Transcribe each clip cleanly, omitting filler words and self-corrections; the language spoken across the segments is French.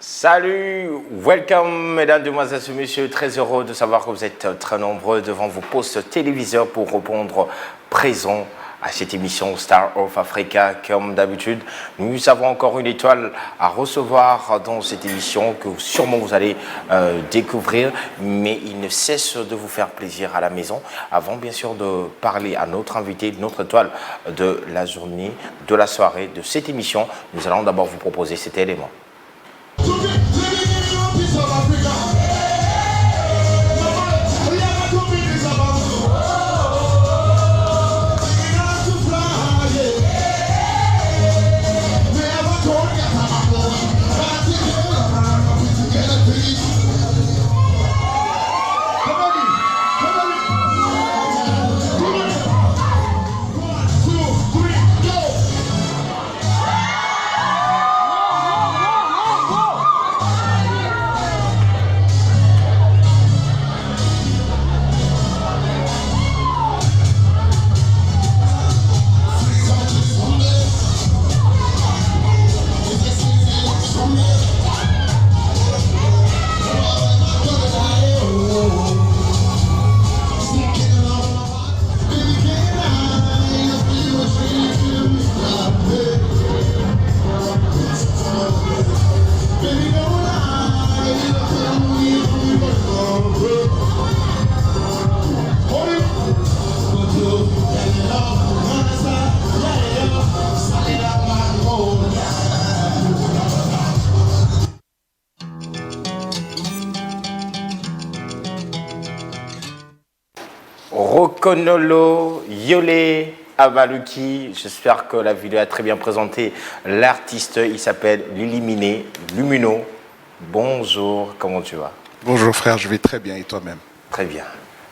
Salut, welcome mesdames, demoiselles et messieurs, très heureux de savoir que vous êtes très nombreux devant vos postes téléviseurs pour répondre présent à cette émission Star of Africa. Comme d'habitude, nous avons encore une étoile à recevoir dans cette émission que sûrement vous allez découvrir, mais il ne cesse de vous faire plaisir à la maison. Avant bien sûr de parler à notre invité, notre étoile de la journée, de la soirée, de cette émission, nous allons d'abord vous proposer cet élément. Rokonolo, Yolé, Abaluki, j'espère que la vidéo a très bien présenté l'artiste, il s'appelle L'Illuminé, Lumino. Bonjour, comment tu vas? Bonjour frère, je vais très bien et toi-même? Très bien.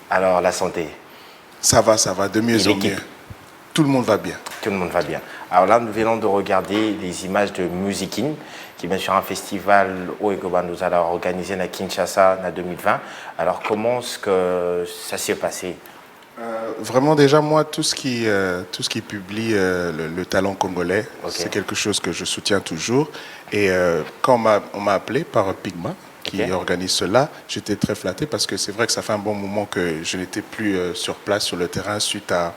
Alors la santé? Ça va, de mieux en mieux. Tout le monde va bien. Tout le monde va bien. Alors là, nous venons de regarder les images de Musikin, qui est bien sûr un festival où nous allons organiser à Kinshasa en 2020. Alors comment est-ce que ça s'est passé? Vraiment déjà moi tout ce qui publie le talent congolais, Okay. C'est quelque chose que je soutiens toujours. Et quand on m'a appelé par Pigma qui Okay. organise cela, j'étais très flatté parce que c'est vrai que ça fait un bon moment que je n'étais plus sur place sur le terrain suite à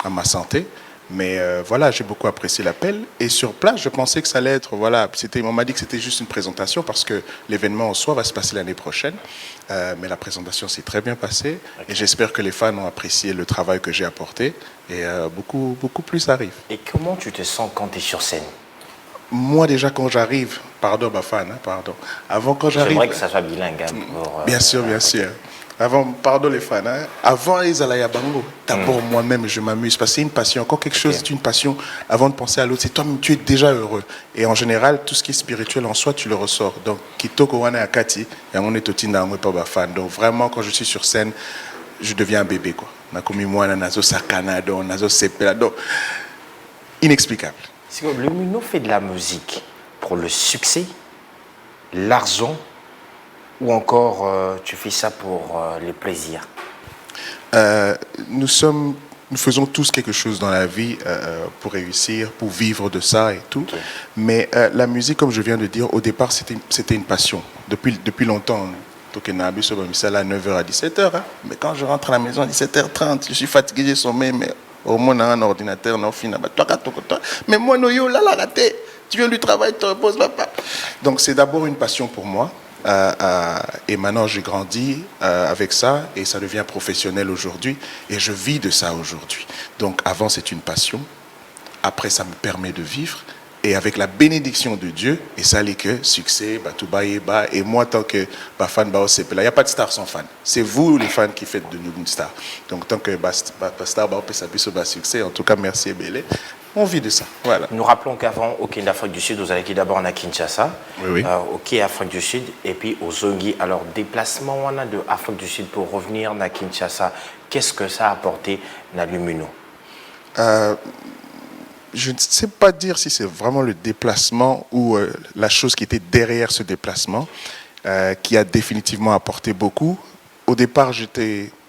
ma santé. Mais voilà, j'ai beaucoup apprécié l'appel. Et sur place, je pensais que ça allait être, voilà, on m'a dit que c'était juste une présentation parce que l'événement en soi va se passer l'année prochaine. Mais la présentation s'est très bien passée. Okay. Et j'espère que les fans ont apprécié le travail que j'ai apporté. Et beaucoup plus arrive. Et comment tu te sens quand tu es sur scène? Moi déjà quand j'arrive, pardon ma fan, hein, pardon. Avant quand j'arrive... J'aimerais que ça soit bilingue. Hein, pour, bien sûr. Avant, pardon les fans, hein. Avant Ezalaya Bango, d'abord moi-même je m'amuse parce que c'est une passion. Quand quelque chose est une passion, avant de penser à l'autre, c'est toi-même, tu es déjà heureux. Et en général, tout ce qui est spirituel en soi, tu le ressors. Donc, Kitoko Wana Akati, et on est aussi dans un fan. Donc vraiment, quand je suis sur scène, je deviens un bébé quoi. Nakomi Mwana Nazo Sakanado, Nazo Sepelado, inexplicable. C'est que Lumino fait de la musique pour le succès, l'argent, ou encore tu fais ça pour le plaisir? Nous faisons tous quelque chose dans la vie pour réussir, pour vivre de ça et tout. Okay. Mais la musique, comme je viens de dire, au départ, c'était une passion. Depuis longtemps, à 9h à 17h. Hein. Mais quand je rentre à la maison à 17h30, je suis fatigué, j'ai sommeil, mais au moins, on a un ordinateur, on a fini. Mais moi, Noyo, là, raté. Tu viens du travail, tu te reposes, papa. Donc, c'est d'abord une passion pour moi. Et maintenant, j'ai grandi avec ça et ça devient professionnel aujourd'hui. Et je vis de ça aujourd'hui. Donc, avant, c'est une passion. Après, ça me permet de vivre. Et avec la bénédiction de Dieu, et ça l'est que succès, et moi, tant que fan, il n'y a pas de star sans fan. C'est vous, les fans, qui faites de nous une star. Donc, tant que star, succès, en tout cas, merci Ebele. On vit de ça. Voilà. Nous rappelons qu'avant, au Quai d'Afrique du Sud, vous avez été d'abord à Kinshasa, oui. Au Quai d'Afrique du Sud, et puis au Zongi. Alors, déplacement de Afrique du Sud pour revenir à Kinshasa, qu'est-ce que ça a apporté à Lumino? Je ne sais pas dire si c'est vraiment le déplacement ou la chose qui était derrière ce déplacement qui a définitivement apporté beaucoup. Au départ,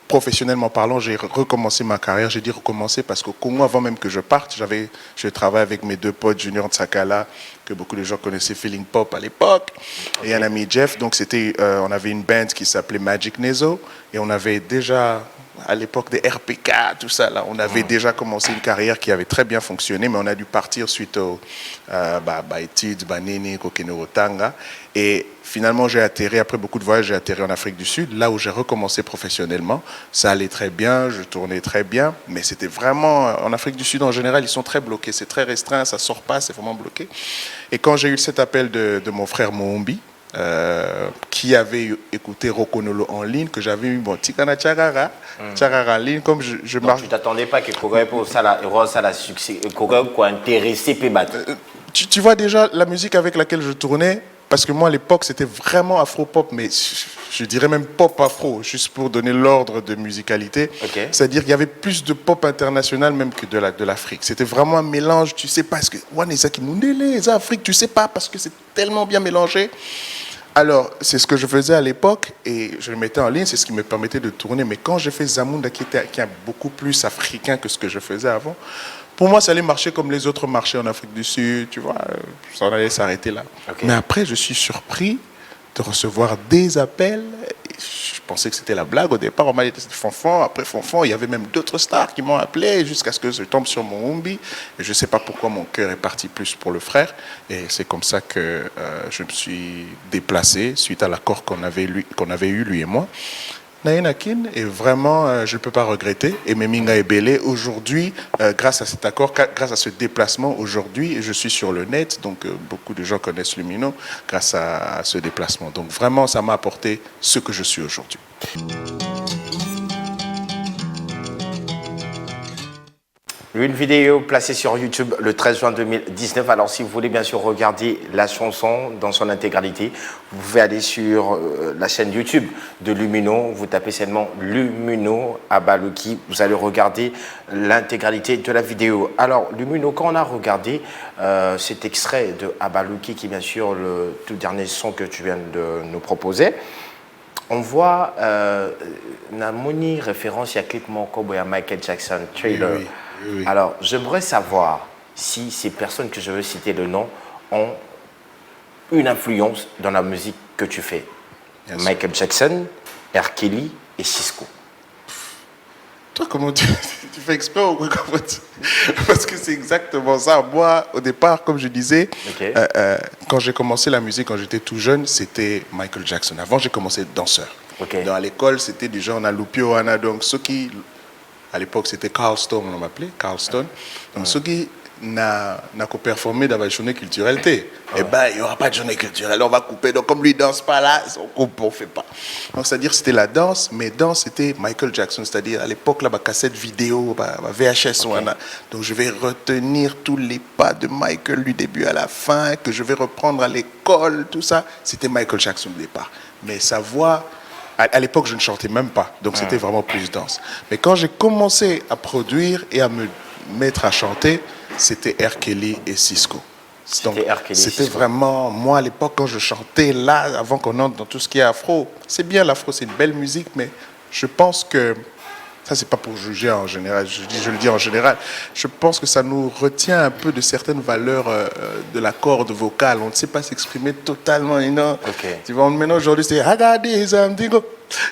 professionnellement parlant, j'ai recommencé ma carrière. J'ai dit recommencer parce qu'au Congo, avant même que je parte, je travaillais avec mes deux potes, Junior Tsakala que beaucoup de gens connaissaient Feeling Pop à l'époque, et un ami Jeff. Donc on avait une band qui s'appelait Magic Nezo, et on avait déjà, à l'époque des RPK, tout ça, là, on avait déjà commencé une carrière qui avait très bien fonctionné, mais on a dû partir suite aux études, Banini, Kokeno Tanga. Et finalement, j'ai atterri, après beaucoup de voyages, j'ai atterri en Afrique du Sud, là où j'ai recommencé professionnellement. Ça allait très bien, je tournais très bien, mais c'était vraiment, en Afrique du Sud en général, ils sont très bloqués, c'est très restreint, ça sort pas, c'est vraiment bloqué. Et quand j'ai eu cet appel de mon frère Mohombi, qui avait écouté Rokonolo en ligne, que j'avais eu, bon, Tikana Tchagara en ligne, comme je marche. Tu ne t'attendais pas que Kogaï pour ça, la succès, Kogaï quoi intéressé, tu vois déjà la musique avec laquelle je tournais, parce que moi à l'époque c'était vraiment afro-pop, mais je dirais même pop-afro, juste pour donner l'ordre de musicalité. Okay. C'est-à-dire qu'il y avait plus de pop international même que de l'Afrique. C'était vraiment un mélange, tu sais pas, parce que les Afrique, tu sais pas, parce que c'est tellement bien mélangé. Alors, c'est ce que je faisais à l'époque et je le mettais en ligne, c'est ce qui me permettait de tourner. Mais quand j'ai fait Zamunda, qui est beaucoup plus africain que ce que je faisais avant, pour moi, ça allait marcher comme les autres marchés en Afrique du Sud, tu vois, ça allait s'arrêter là. Okay. Mais après, je suis surpris de recevoir des appels. Je pensais que c'était la blague au départ. On m'a dit Fonfon, après Fonfon, il y avait même d'autres stars qui m'ont appelé jusqu'à ce que je tombe sur mon Mohombi. Et je ne sais pas pourquoi mon cœur est parti plus pour le frère. Et c'est comme ça que je me suis déplacé suite à l'accord qu'on avait eu, lui et moi. Naïnakin, et vraiment, je ne peux pas regretter. Et Meminga Ebele, aujourd'hui, grâce à cet accord, grâce à ce déplacement, aujourd'hui, je suis sur le net. Donc, beaucoup de gens connaissent Lumino grâce à ce déplacement. Donc, vraiment, ça m'a apporté ce que je suis aujourd'hui. Une vidéo placée sur YouTube le 13 juin 2019. Alors, si vous voulez bien sûr regarder la chanson dans son intégralité, vous pouvez aller sur la chaîne YouTube de Lumino. Vous tapez seulement Lumino Abaluki. Vous allez regarder l'intégralité de la vidéo. Alors, Lumino, quand on a regardé cet extrait de Abaluki, qui est bien sûr le tout dernier son que tu viens de nous proposer, on voit une référence à clip Mokobo et à Michael Jackson, Trailer. Oui. Oui. Alors, j'aimerais savoir si ces personnes que je veux citer le nom ont une influence dans la musique que tu fais. Yes. Michael Jackson, R. Kelly et Cisco. Toi, comment tu fais exprès ou quoi? Parce que c'est exactement ça. Moi, au départ, comme je disais, okay. Quand j'ai commencé la musique, quand j'étais tout jeune, c'était Michael Jackson. Avant, j'ai commencé danseur. Okay. Dans l'école, c'était du genre, on a Lupio, on a donc ceux qui... À l'époque, c'était Carl Stone, on m'appelait, Carl Stone. Donc, ceux qui n'ont pas performé dans la journée culturelle, eh ben, il n'y aura pas de journée culturelle, on va couper. Donc, comme lui ne danse pas là, on coupe, on ne fait pas. Donc, c'est-à-dire c'était la danse, mais danse, c'était Michael Jackson. C'est-à-dire, à l'époque, la cassette vidéo, VHS. Okay. Donc, je vais retenir tous les pas de Michael du début à la fin, que je vais reprendre à l'école, tout ça. C'était Michael Jackson au départ. Mais sa voix... À l'époque, je ne chantais même pas, donc c'était vraiment plus danse. Mais quand j'ai commencé à produire et à me mettre à chanter, c'était R. Kelly et Cisco. C'était vraiment, moi à l'époque, quand je chantais là, avant qu'on entre dans tout ce qui est afro, c'est bien l'afro, c'est une belle musique, mais je pense que, ça c'est pas pour juger en général, je le dis en général, je pense que ça nous retient un peu de certaines valeurs de la corde vocale. On ne sait pas s'exprimer totalement. Okay. Tu vois, maintenant aujourd'hui c'est Hagadi Zamdigo,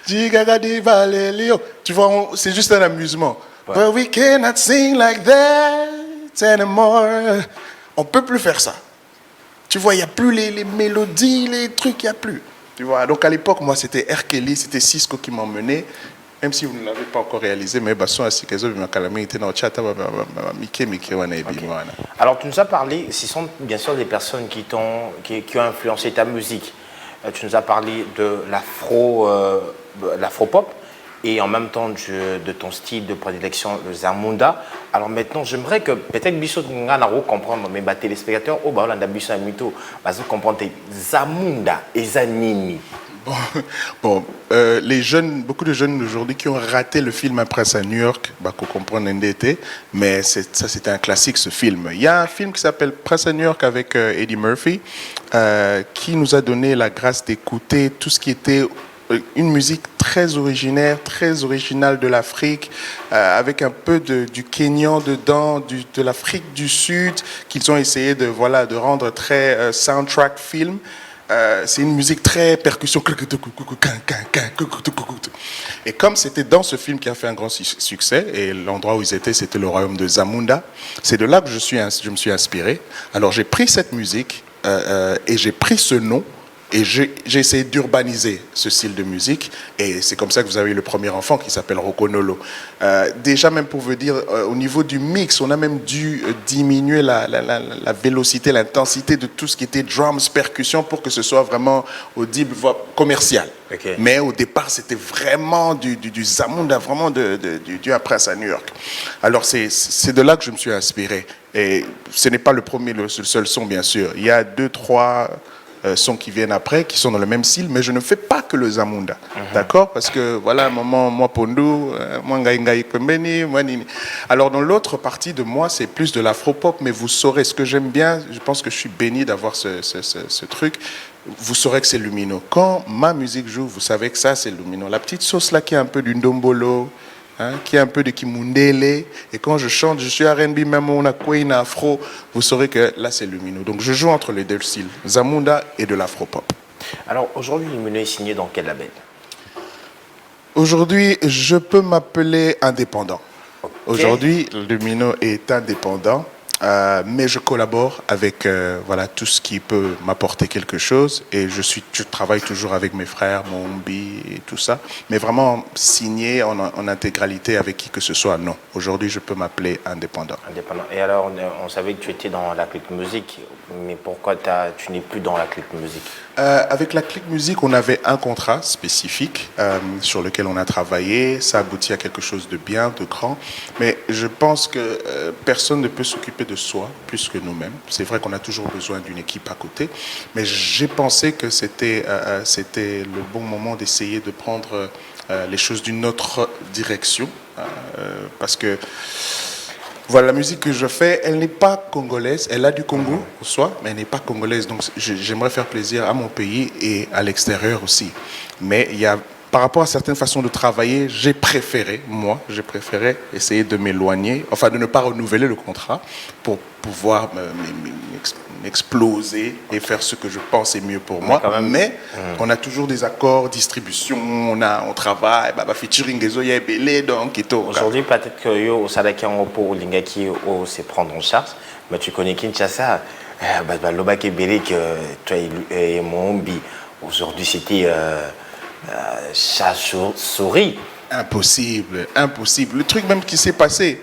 Jigagadi Valelio. Tu vois, c'est juste un amusement. Ouais. But we cannot sing like that anymore. On peut plus faire ça. Tu vois, il n'y a plus les mélodies, les trucs, il n'y a plus. Tu vois, donc à l'époque, moi c'était R. Kelly, c'était Cisco qui m'emmenait. Même si vous ne l'avez pas encore réalisé, mais alors, tu nous as parlé, ce sont bien sûr des personnes qui ont influencé ta musique. Tu nous as parlé de l'afro-pop et en même temps de ton style de prédilection, le Zamunda. Alors maintenant, j'aimerais que peut-être Bissot Nganaro comprendre, mais les téléspectateurs, comprendre Zamunda et Zanini. Beaucoup de jeunes d'aujourd'hui qui ont raté le film Un prince à New York, qu'on comprend NDT, mais ça c'était un classique ce film. Il y a un film qui s'appelle Prince à New York avec Eddie Murphy, qui nous a donné la grâce d'écouter tout ce qui était une musique très originaire, très originale de l'Afrique, avec un peu du Kényan dedans, de l'Afrique du Sud, qu'ils ont essayé de rendre très soundtrack film. C'est une musique très percussion. Et comme c'était dans ce film qui a fait un grand succès, et l'endroit où ils étaient, c'était le royaume de Zamunda, c'est de là que je me suis inspiré. Alors j'ai pris cette musique et j'ai pris ce nom, et j'ai essayé d'urbaniser ce style de musique, et c'est comme ça que vous avez eu le premier enfant qui s'appelle Rokonolo. Déjà, même pour vous dire, au niveau du mix, on a même dû diminuer la vélocité, l'intensité de tout ce qui était drums, percussions, pour que ce soit vraiment audible, voire commercial. Okay. Mais au départ, c'était vraiment du Zamunda, vraiment du Prince à New York. Alors, c'est de là que je me suis inspiré. Et ce n'est pas le seul son, bien sûr. Il y a 2, 3... sons qui viennent après, qui sont dans le même style, mais je ne fais pas que le Zamunda, d'accord? Parce que, voilà, moi Pondou, moi Ngai Pembeni, moi Nini. Alors, dans l'autre partie de moi, c'est plus de l'afro-pop, mais vous saurez, ce que j'aime bien, je pense que je suis béni d'avoir ce truc, vous saurez que c'est Lumino. Quand ma musique joue, vous savez que ça, c'est Lumino. La petite sauce là qui est un peu du Ndombolo, qui est un peu de Kimundele, et quand je chante, je suis R&B, même on a Queen Afro, vous saurez que là c'est Lumino. Donc je joue entre les deux styles, Zamunda et de l'afro-pop. Alors aujourd'hui, Lumino est signé dans quel label? Aujourd'hui, je peux m'appeler indépendant. Okay. Aujourd'hui, Lumino est indépendant. Mais je collabore avec tout ce qui peut m'apporter quelque chose, et je travaille toujours avec mes frères, mon Ombi et tout ça, mais vraiment signé en intégralité avec qui que ce soit, non. Aujourd'hui, je peux m'appeler indépendant. Indépendant. Et alors, on savait que tu étais dans la clique musique, mais pourquoi tu n'es plus dans la clique musique? Avec la clique musique, on avait un contrat spécifique sur lequel on a travaillé. Ça aboutit à quelque chose de bien, de grand. Mais je pense que personne ne peut s'occuper de soi plus que nous-mêmes. C'est vrai qu'on a toujours besoin d'une équipe à côté. Mais j'ai pensé que c'était le bon moment d'essayer de prendre les choses d'une autre direction. Parce que voilà, la musique que je fais, elle n'est pas congolaise. Elle a du Congo en soi, mais elle n'est pas congolaise. Donc, j'aimerais faire plaisir à mon pays et à l'extérieur aussi. Mais par rapport à certaines façons de travailler, j'ai préféré essayer de m'éloigner, enfin de ne pas renouveler le contrat pour pouvoir m'exploser et faire ce que je pense est mieux pour moi. Mais on a toujours des accords, distribution, on travaille, featuring donc et tout. Aujourd'hui, peut-être que au Sadaki en pour Lingaki c'est prendre en charge, mais tu connais Kinshasa, Lobaki Belik, toi et Mombi. Aujourd'hui, c'était chat-souris. Impossible. Le truc même qui s'est passé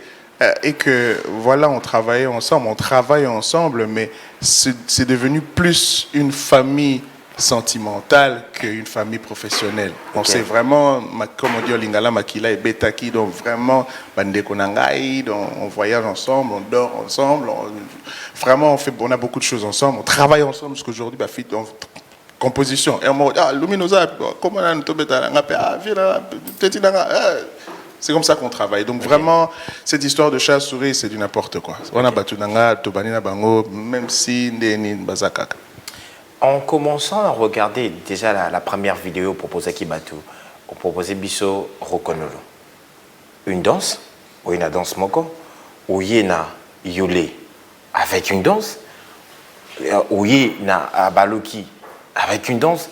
est que, voilà, on travaille ensemble, mais c'est devenu plus une famille sentimentale qu'une famille professionnelle. Okay. On s'est vraiment, comme on dit au Lingala, Makila et Betaki, donc vraiment, on voyage ensemble, on dort ensemble, vraiment, on a beaucoup de choses ensemble, on travaille ensemble, parce qu'aujourd'hui, composition. Et on m'a dit, Luminosa, comment on c'est comme ça qu'on travaille. Donc vraiment, cette histoire de chat-souris, c'est du n'importe quoi. On a battu même si en commençant à regarder déjà la première vidéo proposée Kibatu, on proposait Bisso Rokonolo. Une danse, ou une danse moko, ou yena yole avec une danse, ou yena abaloki avec une danse.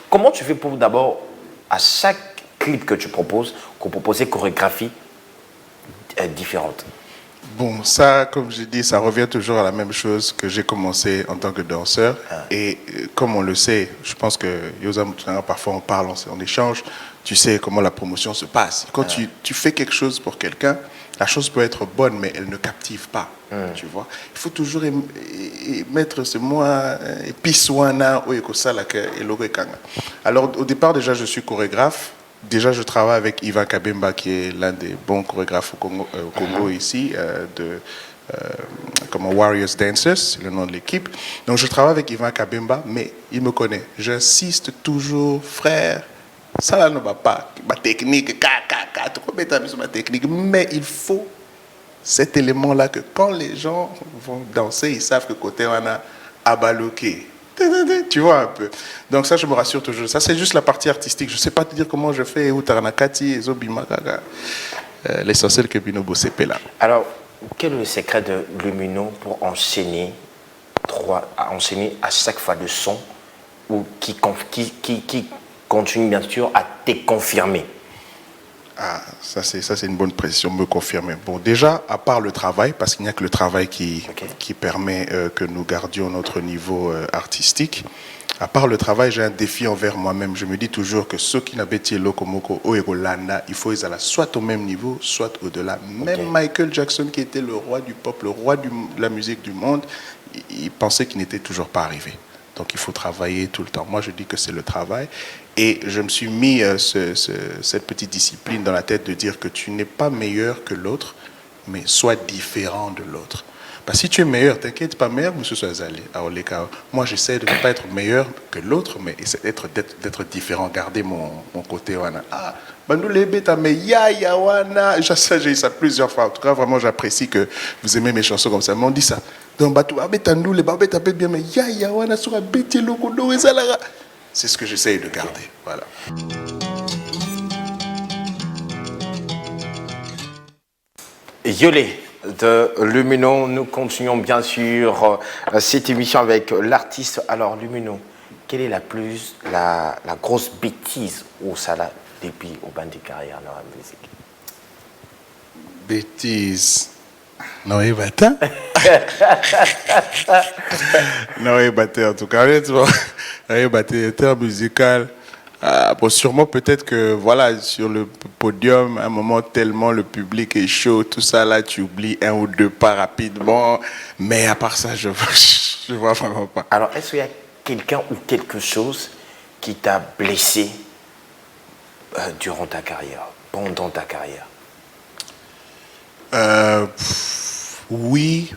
Comment tu fais pour d'abord, à chaque clip que tu proposes, qu'on propose chorégraphie différente? Bon, ça, comme j'ai dit, ça revient toujours à la même chose que j'ai commencé en tant que danseur. Et comme on le sait, je pense que Yosa Moutounanga, parfois on parle, on échange, tu sais comment la promotion se passe. Quand tu fais quelque chose pour quelqu'un, la chose peut être bonne, mais elle ne captive pas. Tu vois, il faut toujours mettre ce mot épice-wana ou alors, au départ, déjà, je suis chorégraphe. Déjà, je travaille avec Ivan Kabemba, qui est l'un des bons chorégraphes au Congo ici, comme Warriors Dancers, c'est le nom de l'équipe. Donc, je travaille avec Ivan Kabemba, mais il me connaît. J'insiste toujours, frère, ça ne va pas. Ma technique, ma technique, mais il faut cet élément-là que quand les gens vont danser, ils savent que côté on a abaloqué. Tu vois un peu. Donc ça, je me rassure toujours. Ça, c'est juste la partie artistique. Je ne sais pas te dire comment je fais. Utaranakati, Zobimakaga. L'essentiel que Bino Bossepé là. Alors, quel est le secret de Lumino pour enchaîner à chaque fois le son ou qui continue bien sûr à te confirmer? Ah, ça c'est une bonne précision, me confirmer. Bon, déjà, à part le travail, parce qu'il n'y a que le travail qui permet que nous gardions notre niveau artistique, à part le travail, j'ai un défi envers moi-même. Je me dis toujours que ceux qui n'habitent Lokomoko, Oegolanda, il faut qu'ils aient soit au même niveau, soit au-delà. Même Michael Jackson, qui était le roi du pop, le roi de la musique du monde, il pensait qu'il n'était toujours pas arrivé. Donc il faut travailler tout le temps. Moi, je dis que c'est le travail. Et je me suis mis cette petite discipline dans la tête de dire que tu n'es pas meilleur que l'autre, mais sois différent de l'autre. Parce que si tu es meilleur, t'inquiète pas, meilleur, monsieur Soazali. Moi, j'essaie de ne pas être meilleur que l'autre, mais d'être différent, garder mon côté. Ah, Bandoule Beta, mais ya wana. J'ai eu ça plusieurs fois. En tout cas, vraiment, j'apprécie que vous aimez mes chansons comme ça. Mais on dit ça. Donc, bien, mais ya wana, sera bêté loko do ezalara. C'est ce que j'essaye de garder. Voilà. Yolé de Lumino, nous continuons bien sûr cette émission avec l'artiste. Alors Lumino, quelle est la grosse bêtise au Salah depuis au band de carrière dans la musique? Bêtise. Non, il battait. Non, il battait en tout cas. Honnêtement, il battait en termes musical. Bon, sûrement peut-être que voilà, sur le podium, à un moment tellement le public est chaud, tout ça là, tu oublies un ou deux pas rapidement. Mais à part ça, je vois vraiment pas. Alors, est-ce qu'il y a quelqu'un ou quelque chose qui t'a blessé durant ta carrière, pendant ta carrière? Oui,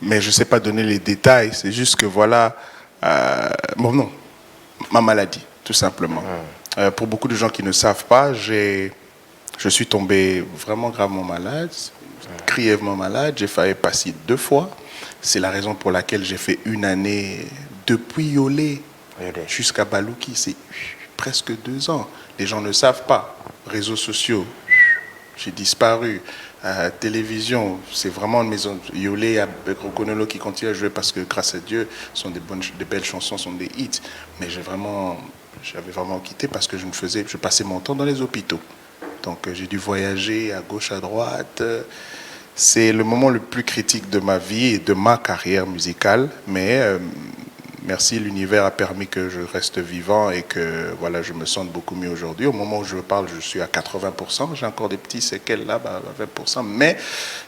mais je ne sais pas donner les détails. C'est juste que voilà, bon non, ma maladie, tout simplement. Pour beaucoup de gens qui ne savent pas, je suis tombé vraiment gravement malade, grièvement malade. J'ai failli passer 2 fois. C'est la raison pour laquelle j'ai fait une année depuis Yolé jusqu'à Balouki. C'est presque 2 ans. Les gens ne savent pas. Réseaux sociaux, j'ai disparu. Télévision, c'est vraiment une maison. Yolé avec Rokonolo qui continue à jouer parce que grâce à Dieu, sont des belles chansons, sont des hits. Mais j'avais vraiment quitté parce que je passais mon temps dans les hôpitaux. Donc j'ai dû voyager à gauche, à droite. C'est le moment le plus critique de ma vie et de ma carrière musicale. Mais merci, l'univers a permis que je reste vivant et que voilà, je me sente beaucoup mieux aujourd'hui. Au moment où je parle, je suis à 80%. J'ai encore des petits séquelles là, à 20%. Mais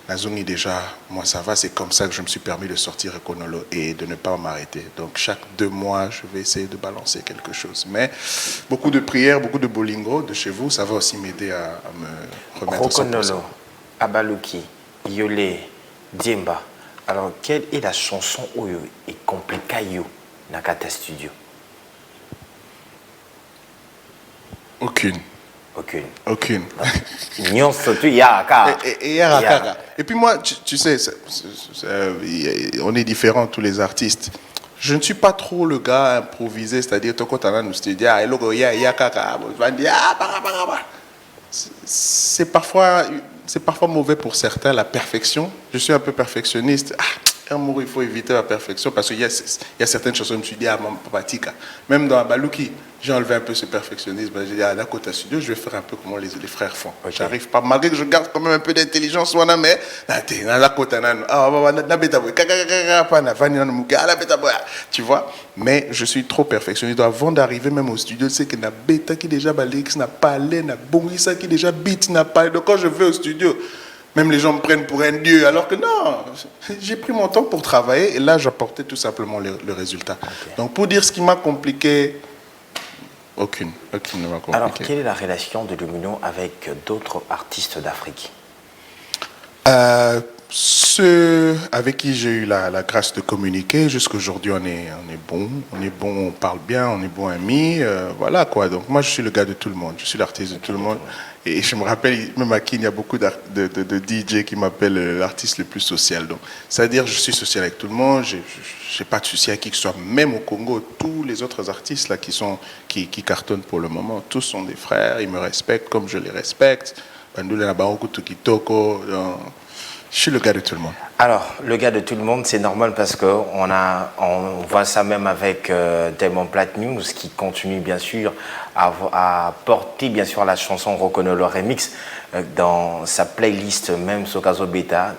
la zone est déjà, moi ça va. C'est comme ça que je me suis permis de sortir Ekonolo et de ne pas m'arrêter. Donc chaque 2 mois, je vais essayer de balancer quelque chose. Mais beaucoup de prières, beaucoup de bolingo de chez vous, ça va aussi m'aider à me remettre à 100%. Rokonolo, Abalouki, Yolé, Diemba. Alors, quelle est la chanson où est compliquée Nakata Studio? Aucune. Et puis moi, tu sais, on est différents tous les artistes. Je ne suis pas trop le gars improvisé, c'est-à-dire c'est parfois mauvais pour certains, la perfection. Je suis un peu perfectionniste. Amour, il faut éviter la perfection parce qu'il y a certaines choses, je me suis dit, même dans Abalouki, j'ai enlevé un peu ce perfectionnisme. J'ai dit, à la côte à studio, je vais faire un peu comme les frères font. Okay. J'arrive pas, malgré que je garde quand même un peu d'intelligence, mais tu vois, mais je suis trop perfectionniste. Avant d'arriver même au studio, tu sais que n'a bêta qui déjà balix, n'a pas allé, n'a bongissa qui déjà beat, n'a pas. Donc quand je vais au studio, même les gens me prennent pour un dieu, alors que non, j'ai pris mon temps pour travailler et là j'apportais tout simplement le résultat. Okay. Donc pour dire ce qui m'a compliqué, aucune ne m'a compliqué. Alors quelle est la relation de Lumino avec d'autres artistes d'Afrique? Ceux avec qui j'ai eu la grâce de communiquer, jusqu'aujourd'hui, on est bon, on parle bien, on est bons amis, voilà quoi. Donc moi, je suis le gars de tout le monde, je suis l'artiste de tout le monde. Et je me rappelle, même à Kin, il y a beaucoup de DJ qui m'appellent l'artiste le plus social. Donc, c'est-à-dire, je suis social avec tout le monde, je n'ai pas de souci à qui que ce soit. Même au Congo, tous les autres artistes là qui cartonnent pour le moment, tous sont des frères, ils me respectent comme je les respecte. Bandoula na bango kutu kitoko. Je suis le gars de tout le monde. Alors, le gars de tout le monde, c'est normal parce qu'on voit ça même avec Diamond Platnumz qui continue bien sûr à porter bien sûr la chanson Reconnaît le remix dans sa playlist même sur Caso Beta.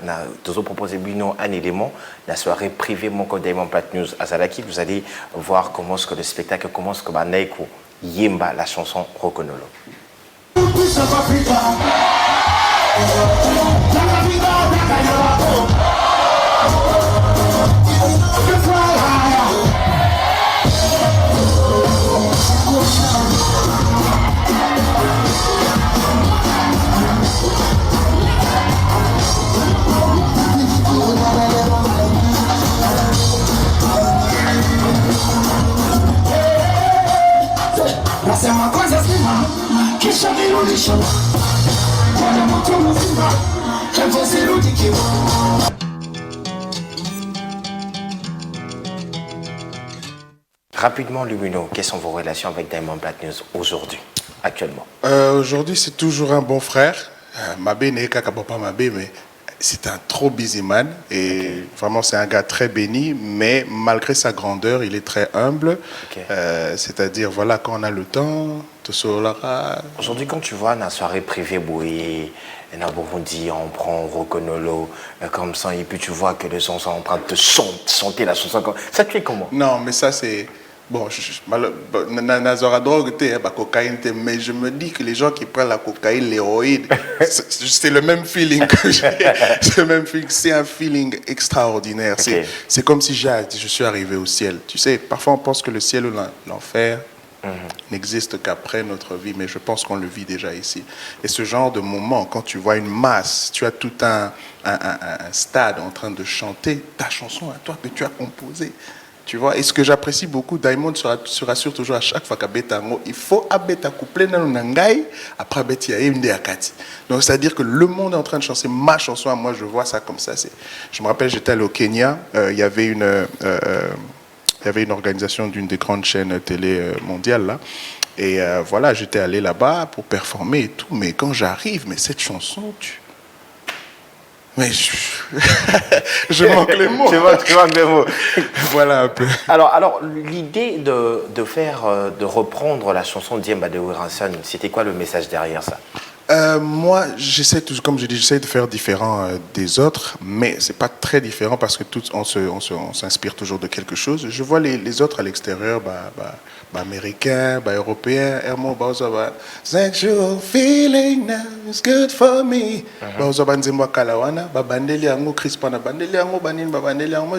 Nous proposé un élément, la soirée privée mon code Diamond Platnumz à Zalaki. Vous allez voir comment est-ce que le spectacle commence comme un Naiko Yemba la chanson Reconnaît le. Nasema kwanza sima, kisha nirudisha. Bwana mtu mzima, hivyo sirudi kiwa. Rapidement, Lumino, quelles sont vos relations avec Diamond Platnumz aujourd'hui, actuellement? Aujourd'hui, c'est toujours un bon frère. Mabé n'est qu'à pas Mabé, mais c'est un trop busy man. Et vraiment, c'est un gars très béni, mais malgré sa grandeur, il est très humble. C'est-à-dire, voilà, quand on a le temps, tout ça. Aujourd'hui, quand tu vois la soirée privée bouillée, en Burundi, on prend Rokonolo, comme ça, et puis tu vois que les gens sont en train de chanter la chanson. Ça te fait comment? Non, mais ça, c'est. Bon, Nazora drogue, cocaïne, mais je me dis que les gens qui prennent la cocaïne, l'héroïne, c'est le même feeling que j'ai. C'est le même feeling. C'est un feeling extraordinaire. C'est comme si je suis arrivé au ciel. Tu sais, parfois on pense que le ciel ou l'enfer n'existe qu'après notre vie, mais je pense qu'on le vit déjà ici. Et ce genre de moment, quand tu vois une masse, tu as tout un stade en train de chanter ta chanson à toi que tu as composée. Tu vois, et ce que j'apprécie beaucoup, Diamond se rassure toujours à chaque fois il faut abeta coupler dans nangai après abeti ya une akati. Donc c'est-à-dire que le monde est en train de chanter ma chanson, moi je vois ça comme ça. Je me rappelle, j'étais allé au Kenya, il y avait une organisation d'une des grandes chaînes télé mondiales là. Et voilà, j'étais allé là-bas pour performer et tout. Mais quand j'arrive, mais cette chanson, mais je manque les mots. Tu manques les mots. Voilà un peu. Alors l'idée de reprendre la chanson d'Yemba de Wiranson, c'était quoi le message derrière ça? Moi, comme je dis, j'essaie de faire différent des autres, mais c'est pas très différent parce que on s'inspire toujours de quelque chose. Je vois les autres à l'extérieur, américains, européens, sexual feeling now is good for me. Moi,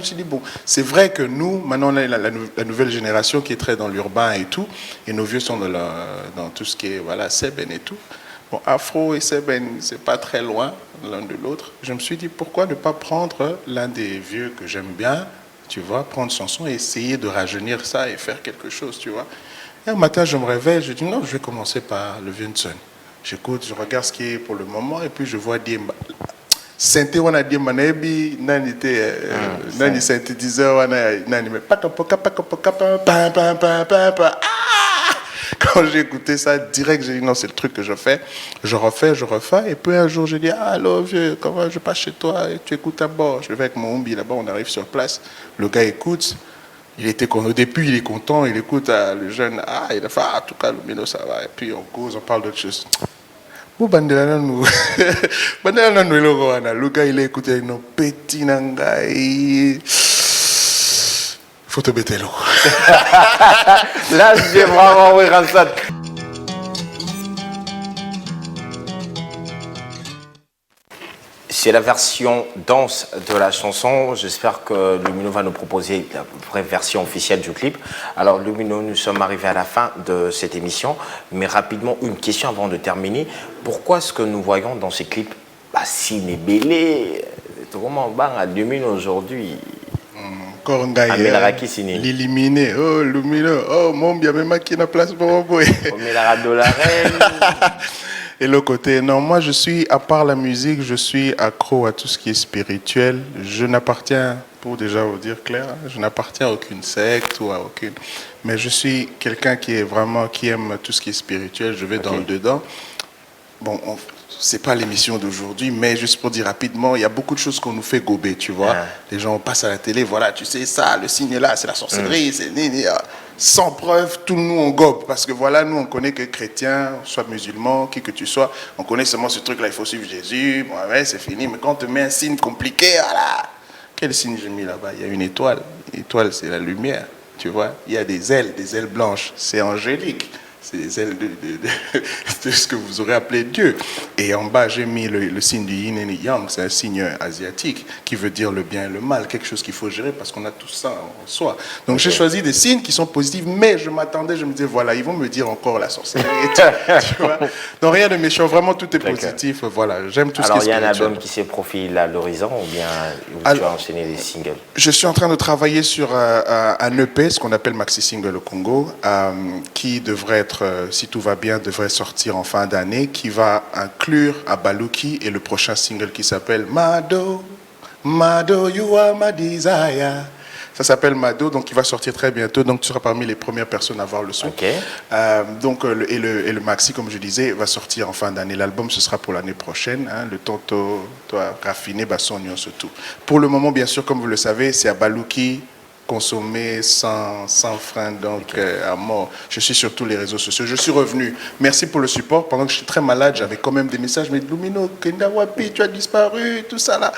je dis bon, c'est vrai que nous, maintenant, on a la nouvelle génération qui est très dans l'urbain et tout, et nos vieux sont dans tout ce qui est Seben et tout. Bon, Afro et Seben, c'est pas très loin l'un de l'autre. Je me suis dit, pourquoi ne pas prendre l'un des vieux que j'aime bien, tu vois, prendre son son et essayer de rajeunir ça et faire quelque chose, tu vois. Et un matin, je me réveille, je dis, non, je vais commencer par le Vincent. J'écoute, je regarde ce qui est pour le moment, et puis je vois Diemba. Synthé, on a Diemba, nani synthétiseur, nani, mais quand j'ai écouté ça, direct, j'ai dit non, c'est le truc que je fais. Je refais. Et puis un jour, j'ai dit, allô, vieux, comment je passe chez toi et tu écoutes à bord. Je vais avec mon Umbi là-bas, on arrive sur place. Le gars écoute. Il était au début, il est content, il écoute le jeune. Il a fait, en tout cas, Lumino, ça va. Et puis on cause, on parle d'autre chose. Le gars, il a écouté, non, petit nangai. Photo Betelo. Là, j'ai vraiment Wiranson. C'est la version danse de la chanson. J'espère que Lumino va nous proposer la vraie version officielle du clip. Alors Lumino, nous sommes arrivés à la fin de cette émission, mais rapidement, une question avant de terminer. Pourquoi est-ce que nous voyons dans ces clips Sine Belé, comment banga domine aujourd'hui. Encore un gars l'éliminé. Oh, Lumino. Oh, mon bien, même qui n'a place pour moi. Et le côté, non, moi je suis, à part la musique, je suis accro à tout ce qui est spirituel. Je n'appartiens, pour déjà vous dire clair, je n'appartiens à aucune secte ou à aucune. Mais je suis quelqu'un qui est vraiment, qui aime tout ce qui est spirituel. Je vais dans le dedans. Bon, c'est pas l'émission d'aujourd'hui, mais juste pour dire rapidement, il y a beaucoup de choses qu'on nous fait gober, tu vois. Les gens passent à la télé, voilà, tu sais ça, le signe est là, c'est la sorcellerie, c'est sans preuve, tout nous on gobe, parce que voilà, nous on connaît que chrétien, soit musulman, qui que tu sois, on connaît seulement ce truc-là, il faut suivre Jésus, bon ouais, c'est fini, mais quand on te met un signe compliqué, voilà, quel signe j'ai mis là-bas? Il y a une étoile, l'étoile c'est la lumière, tu vois, il y a des ailes blanches, c'est angélique. C'est les ailes de ce que vous aurez appelé Dieu. Et en bas, j'ai mis le signe du yin et du yang. C'est un signe asiatique qui veut dire le bien et le mal, quelque chose qu'il faut gérer parce qu'on a tout ça en soi. Donc j'ai choisi des signes qui sont positifs, mais je m'attendais, je me disais, voilà, ils vont me dire encore la sorcellerie. Tu vois. Donc rien de méchant, vraiment tout est positif. Voilà, j'aime tout ce qui est spirituel. Alors il y a un album qui se profile à l'horizon ou bien tu as enchaîné des singles? Je suis en train de travailler sur un EP, ce qu'on appelle Maxi Single au Congo, qui devrait être, si tout va bien, devrait sortir en fin d'année, qui va inclure Abaluki et le prochain single qui s'appelle Mado, Mado, you are my desire. Ça s'appelle Mado, donc il va sortir très bientôt. Donc tu seras parmi les premières personnes à voir le son. Donc le maxi, comme je disais, va sortir en fin d'année. L'album ce sera pour l'année prochaine. Hein, le temps doit raffiner, son surtout. Pour le moment, bien sûr, comme vous le savez, c'est Abaluki. Consommer sans frein, donc à mort. Je suis sur tous les réseaux sociaux. Je suis revenu. Merci pour le support. Pendant que j'étais très malade, j'avais quand même des messages. Mais Lumino, Kenda Wapi, tu as disparu, tout ça là.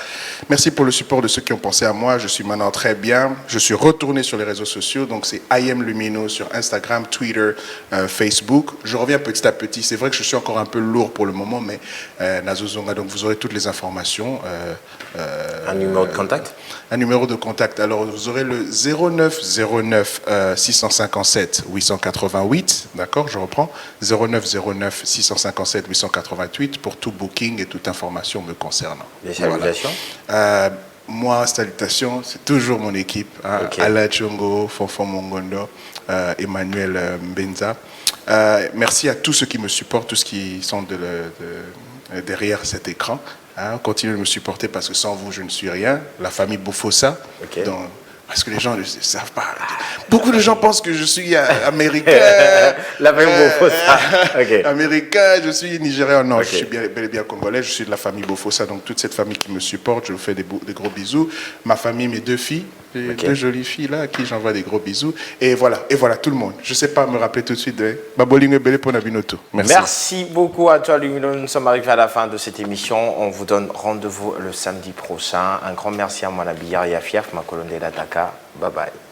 Merci pour le support de ceux qui ont pensé à moi. Je suis maintenant très bien. Je suis retourné sur les réseaux sociaux. Donc c'est I am Lumino sur Instagram, Twitter, Facebook. Je reviens petit à petit. C'est vrai que je suis encore un peu lourd pour le moment, mais Nazozonga, donc vous aurez toutes les informations. Un numéro de contact? Un numéro de contact. Alors vous aurez le 09 09 657 888, d'accord, je reprends, 09 09 657 888 pour tout booking et toute information me concernant. Des salutations? Voilà. Moi, salutations, c'est toujours mon équipe, hein, Ala Chongo, Fonfon Mongondo, Emmanuel Mbenza. Merci à tous ceux qui me supportent, tous ceux qui sont derrière cet écran. Hein, continuez de me supporter parce que sans vous, je ne suis rien. La famille Bofossa. Donc, parce que les gens ne savent pas. Beaucoup de gens pensent que je suis américain. La famille Bofossa. Américain, je suis nigérian. Non, je suis bel et bien congolais. Je suis de la famille Bofossa. Donc, toute cette famille qui me supporte, je vous fais des gros bisous. Ma famille, mes deux filles. Deux jolies filles là à qui j'envoie des gros bisous. Et voilà, tout le monde. Je ne sais pas me rappeler tout de suite de Babolingue Belé pour Nabinoto. Merci. Merci beaucoup à toi, Lumino. Nous sommes arrivés à la fin de cette émission. On vous donne rendez-vous le samedi prochain. Un grand merci à Mwana Biyar Yafiaf, ma colonne de l'Ataka. Bye bye.